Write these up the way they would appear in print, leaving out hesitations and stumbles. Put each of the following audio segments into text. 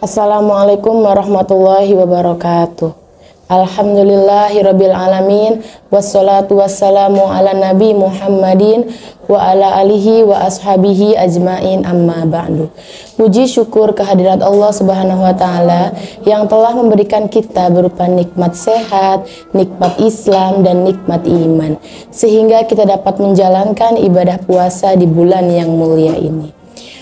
Assalamualaikum warahmatullahi wabarakatuh. Alhamdulillahirabbil alamin, wassalatu wassalamu ala nabi Muhammadin wa ala alihi wa ashabihi ajmain, amma ba'du. Puji syukur kehadirat Allah Subhanahu wa taala yang telah memberikan kita berupa nikmat sehat, nikmat Islam dan nikmat iman, sehingga kita dapat menjalankan ibadah puasa di bulan yang mulia ini.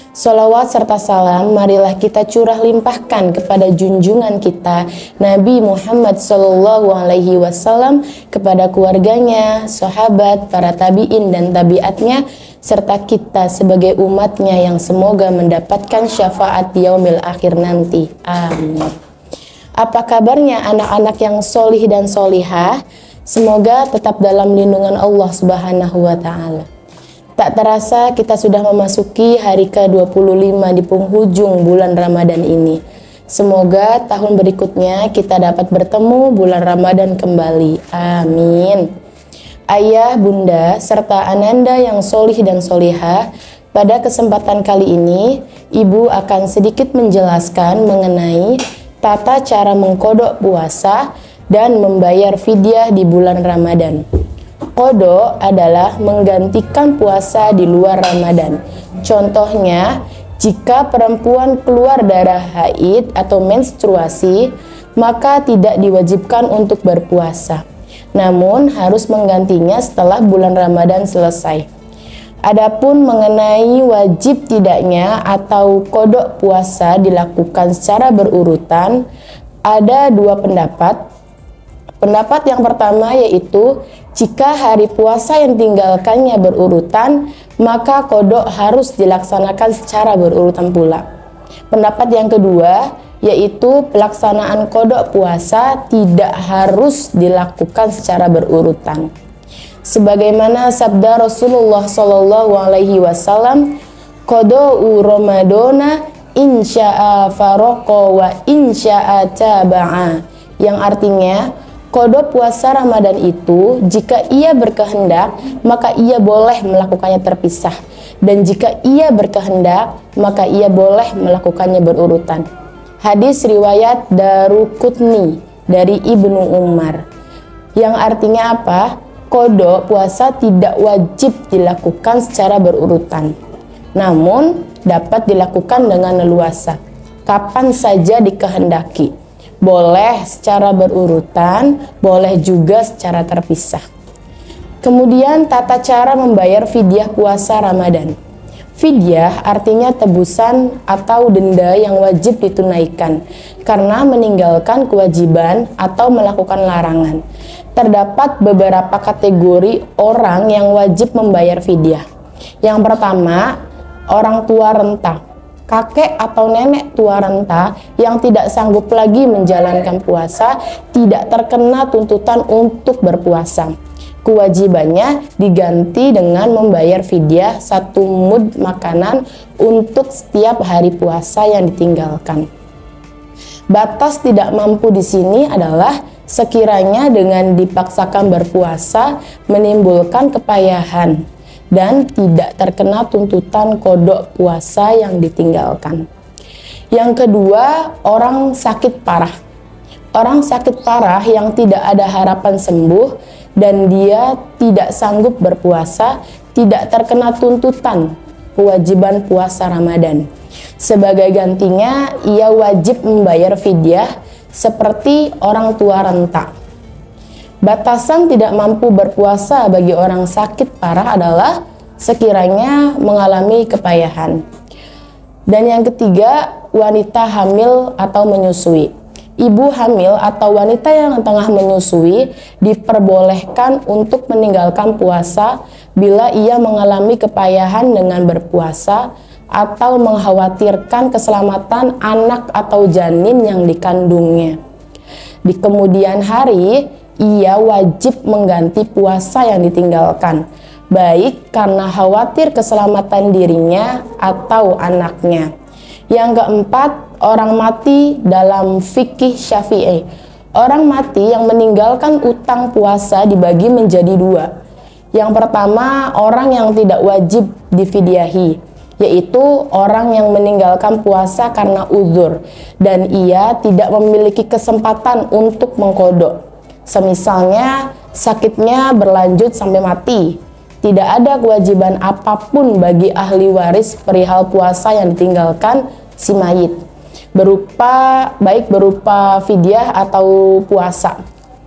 Salawat serta salam marilah kita curah limpahkan kepada junjungan kita Nabi Muhammad SAW, kepada keluarganya, sahabat, para tabi'in dan tabi'atnya, serta kita sebagai umatnya yang semoga mendapatkan syafaat di yaumil akhir nanti. Amin. Apa kabarnya anak-anak yang solih dan solihah? Semoga tetap dalam lindungan Allah Subhanahu wa ta'ala. Tak terasa kita sudah memasuki hari ke-25 di penghujung bulan Ramadan ini. Semoga tahun berikutnya kita dapat bertemu bulan Ramadan kembali. Amin. Ayah, bunda, serta ananda yang solih dan solihah, pada kesempatan kali ini, ibu akan sedikit menjelaskan mengenai tata cara mengkodok puasa dan membayar fidyah di bulan Ramadan. Qodho adalah menggantikan puasa di luar Ramadan. Contohnya, jika perempuan keluar darah haid atau menstruasi, maka tidak diwajibkan untuk berpuasa, namun harus menggantinya setelah bulan Ramadan selesai. Adapun mengenai wajib tidaknya atau qodho puasa dilakukan secara berurutan, ada dua pendapat. Pendapat yang pertama yaitu jika hari puasa yang tinggalkannya berurutan, maka qodho harus dilaksanakan secara berurutan pula. Pendapat yang kedua yaitu pelaksanaan qodho puasa tidak harus dilakukan secara berurutan. Sebagaimana sabda Rasulullah SAW, qodho Ramadana insya'a faroqa wa insya'a taba'a, yang artinya qodho puasa Ramadan itu jika ia berkehendak maka ia boleh melakukannya terpisah, dan jika ia berkehendak maka ia boleh melakukannya berurutan. Hadis riwayat Daruqutni dari Ibnu Umar, yang artinya apa? Qodho puasa tidak wajib dilakukan secara berurutan, namun dapat dilakukan dengan leluasa kapan saja dikehendaki. Boleh secara berurutan, boleh juga secara terpisah. Kemudian tata cara membayar fidyah puasa Ramadan. Fidyah artinya tebusan atau denda yang wajib ditunaikan karena meninggalkan kewajiban atau melakukan larangan. Terdapat beberapa kategori orang yang wajib membayar fidyah. Yang pertama, orang tua renta. Kakek atau nenek tua renta yang tidak sanggup lagi menjalankan puasa tidak terkena tuntutan untuk berpuasa. Kewajibannya diganti dengan membayar fidyah 1 mud makanan untuk setiap hari puasa yang ditinggalkan. Batas tidak mampu di sini adalah sekiranya dengan dipaksakan berpuasa menimbulkan kepayahan dan tidak terkena tuntutan qodho puasa yang ditinggalkan. Yang kedua, orang sakit parah. Orang sakit parah yang tidak ada harapan sembuh dan dia tidak sanggup berpuasa tidak terkena tuntutan kewajiban puasa Ramadan. Sebagai gantinya, ia wajib membayar fidyah seperti orang tua renta. Batasan tidak mampu berpuasa bagi orang sakit parah adalah sekiranya mengalami kepayahan. Dan yang ketiga, wanita hamil atau menyusui. Ibu hamil atau wanita yang tengah menyusui diperbolehkan untuk meninggalkan puasa bila ia mengalami kepayahan dengan berpuasa atau mengkhawatirkan keselamatan anak atau janin yang dikandungnya. Di kemudian hari, ia wajib mengganti puasa yang ditinggalkan, baik karena khawatir keselamatan dirinya atau anaknya. Yang keempat, orang mati dalam fikih Syafi'i. Orang mati yang meninggalkan utang puasa dibagi menjadi dua. Yang pertama, orang yang tidak wajib difidyahi. yaitu orang yang meninggalkan puasa karena uzur dan ia tidak memiliki kesempatan untuk mengqadha. Semisalnya sakitnya berlanjut sampai mati. Tidak ada kewajiban apapun bagi ahli waris perihal puasa yang ditinggalkan si mayit, baik berupa fidyah atau puasa.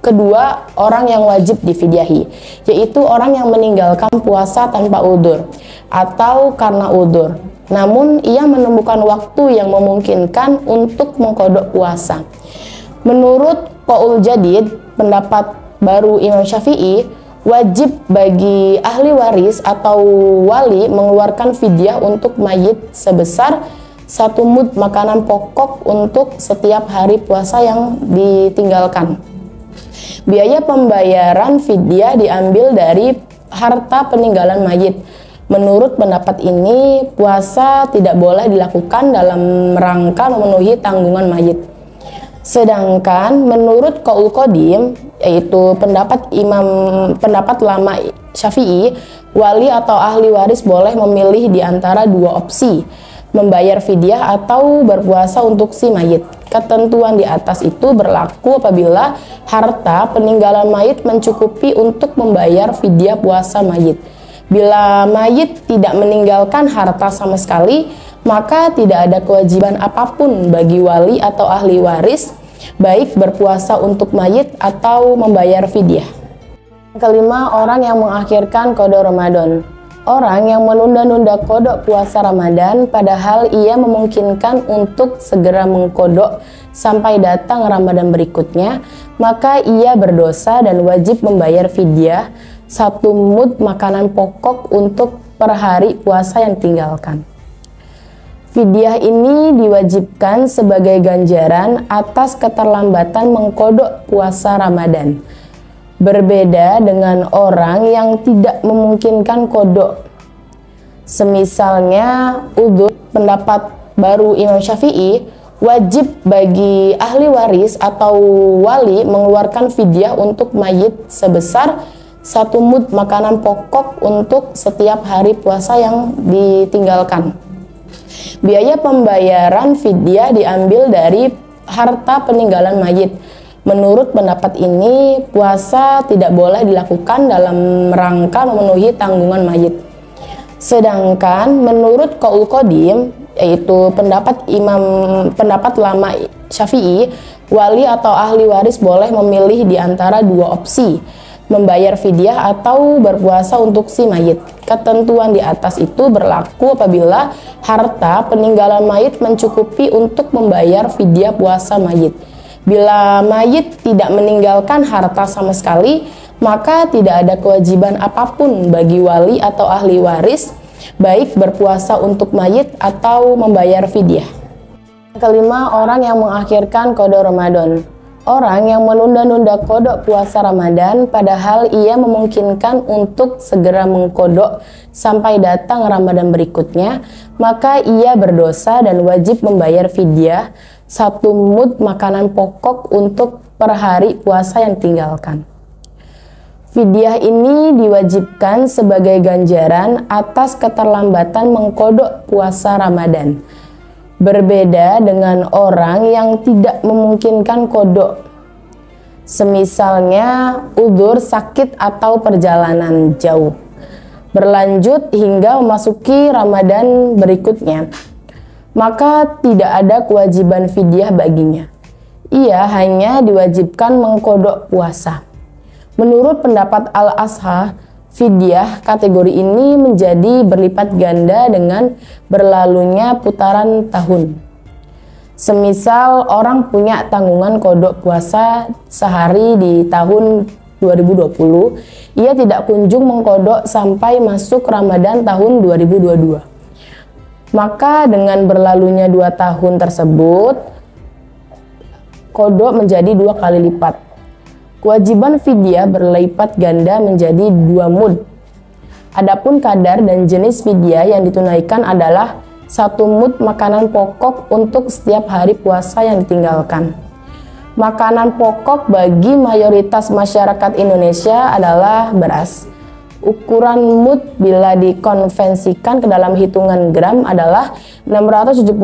Kedua, orang yang wajib difidyahi, yaitu orang yang meninggalkan puasa tanpa udzur atau karena udzur, namun ia menemukan waktu yang memungkinkan untuk mengqadha puasa. Menurut Qaul Jadid, pendapat baru Imam Syafi'i, wajib bagi ahli waris atau wali mengeluarkan fidyah untuk mayit sebesar 1 mud makanan pokok untuk setiap hari puasa yang ditinggalkan. Biaya pembayaran fidyah diambil dari harta peninggalan mayit. Menurut pendapat ini, puasa tidak boleh dilakukan dalam rangka memenuhi tanggungan mayit. Sedangkan menurut Qaul Qadim, yaitu pendapat lama Syafi'i, wali atau ahli waris boleh memilih di antara 2 opsi, membayar fidyah atau berpuasa untuk si mayit. Ketentuan di atas itu berlaku apabila harta peninggalan mayit mencukupi untuk membayar fidyah puasa mayit. Bila mayit tidak meninggalkan harta sama sekali, maka tidak ada kewajiban apapun bagi wali atau ahli waris, baik berpuasa untuk mayit atau membayar fidyah. Kelima, orang yang mengakhirkan qada Ramadan. Orang yang menunda-nunda qada puasa Ramadan padahal ia memungkinkan untuk segera mengqada sampai datang Ramadan berikutnya, maka ia berdosa dan wajib membayar fidyah 1 mud makanan pokok untuk per hari puasa yang ditinggalkan. Fidyah ini diwajibkan sebagai ganjaran atas keterlambatan mengqada puasa Ramadan. Berbeda dengan orang yang tidak memungkinkan qada. Semisalnya udzur, pendapat baru Imam Syafi'i, wajib bagi ahli waris atau wali mengeluarkan fidyah untuk mayit sebesar 1 mud makanan pokok untuk setiap hari puasa yang ditinggalkan. Biaya pembayaran fidyah diambil dari harta peninggalan mayit. Menurut pendapat ini, puasa tidak boleh dilakukan dalam rangka memenuhi tanggungan mayit. Sedangkan menurut Qaul Qadim, yaitu pendapat lama Syafi'i, wali atau ahli waris boleh memilih di antara 2 opsi, membayar fidyah atau berpuasa untuk si mayit. Ketentuan di atas itu berlaku apabila harta peninggalan mayit mencukupi untuk membayar fidyah puasa mayit. Bila mayit tidak meninggalkan harta sama sekali, maka tidak ada kewajiban apapun bagi wali atau ahli waris, baik berpuasa untuk mayit atau membayar fidyah. Kelima, orang yang mengakhirkan qada Ramadan. Orang yang menunda-nunda qada puasa Ramadan padahal ia memungkinkan untuk segera mengqada sampai datang Ramadan berikutnya, maka ia berdosa dan wajib membayar fidyah 1 mud makanan pokok untuk per hari puasa yang ditinggalkan. Fidyah ini diwajibkan sebagai ganjaran atas keterlambatan mengqada puasa Ramadan. Berbeda dengan orang yang tidak memungkinkan qada. Semisalnya udzur, sakit atau perjalanan jauh berlanjut hingga memasuki Ramadan berikutnya, maka tidak ada kewajiban fidyah baginya. Ia hanya diwajibkan mengqada puasa. Menurut pendapat Al-Ashah, fidyah kategori ini menjadi berlipat ganda dengan berlalunya putaran tahun. Semisal orang punya tanggungan qada puasa sehari di tahun 2020, ia tidak kunjung mengqada sampai masuk Ramadan tahun 2022. Maka dengan berlalunya 2 tahun tersebut, qada menjadi 2 kali lipat. Kewajiban fidyah berlipat ganda menjadi 2 mud. Adapun kadar dan jenis fidyah yang ditunaikan adalah 1 mud makanan pokok untuk setiap hari puasa yang ditinggalkan. Makanan pokok bagi mayoritas masyarakat Indonesia adalah beras. Ukuran mud bila dikonvensikan ke dalam hitungan gram adalah 675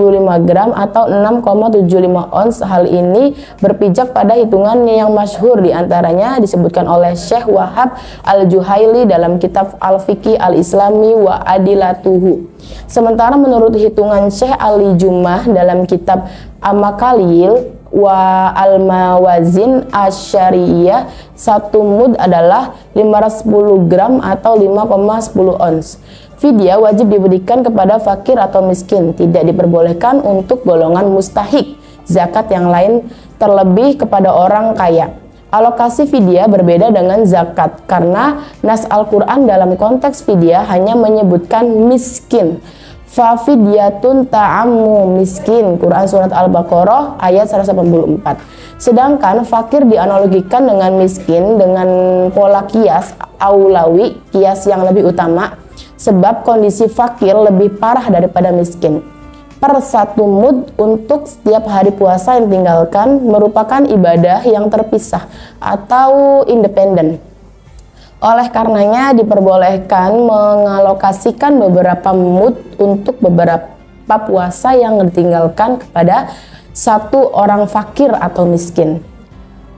gram atau 6,75 ons. Hal ini berpijak pada hitungan yang masyhur, diantaranya disebutkan oleh Syekh Wahab Al-Juhaili dalam kitab Al-Fiqh Al-Islami wa Adilatuhu. Sementara menurut hitungan Syekh Ali Jumah dalam kitab Amakalil wa al-mawazin asyariyah, 1 mud adalah 510 gram atau 5,10 ons. Fidyah wajib diberikan kepada fakir atau miskin, tidak diperbolehkan untuk golongan mustahik zakat yang lain, terlebih kepada orang kaya. Alokasi fidyah berbeda dengan zakat karena nas Al-Quran dalam konteks fidyah hanya menyebutkan miskin. Fafidyatun ta'ammu miskin, Quran surat Al-Baqarah ayat 184. Sedangkan fakir dianalogikan dengan miskin dengan pola kias aulawi, kias yang lebih utama, sebab kondisi fakir lebih parah daripada miskin. Per 1 mud untuk setiap hari puasa yang tinggalkan merupakan ibadah yang terpisah atau independen. Oleh karenanya diperbolehkan mengalokasikan beberapa mud untuk beberapa puasa yang ditinggalkan kepada 1 orang fakir atau miskin.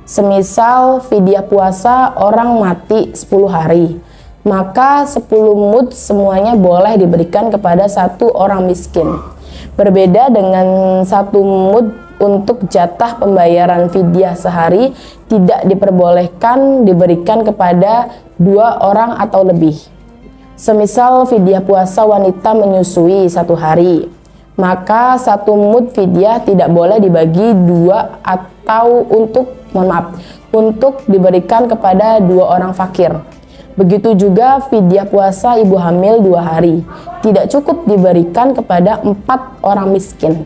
Semisal fidyah puasa orang mati 10 hari, maka 10 mud semuanya boleh diberikan kepada 1 orang miskin. Berbeda dengan 1 mud untuk jatah pembayaran fidyah sehari, tidak diperbolehkan diberikan kepada 2 orang atau lebih. Semisal fidyah puasa wanita menyusui 1 hari, maka 1 mud fidyah tidak boleh dibagi 2 atau untuk diberikan kepada 2 orang fakir. Begitu juga fidyah puasa ibu hamil 2 hari, tidak cukup diberikan kepada 4 orang miskin.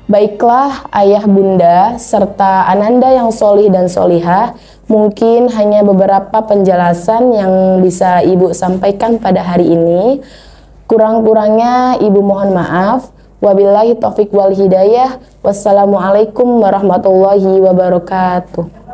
Baiklah ayah bunda serta ananda yang solih dan solihah, mungkin hanya beberapa penjelasan yang bisa ibu sampaikan pada hari ini. Kurang-kurangnya ibu mohon maaf. Wabillahi taufiq wal hidayah. Wassalamualaikum warahmatullahi wabarakatuh.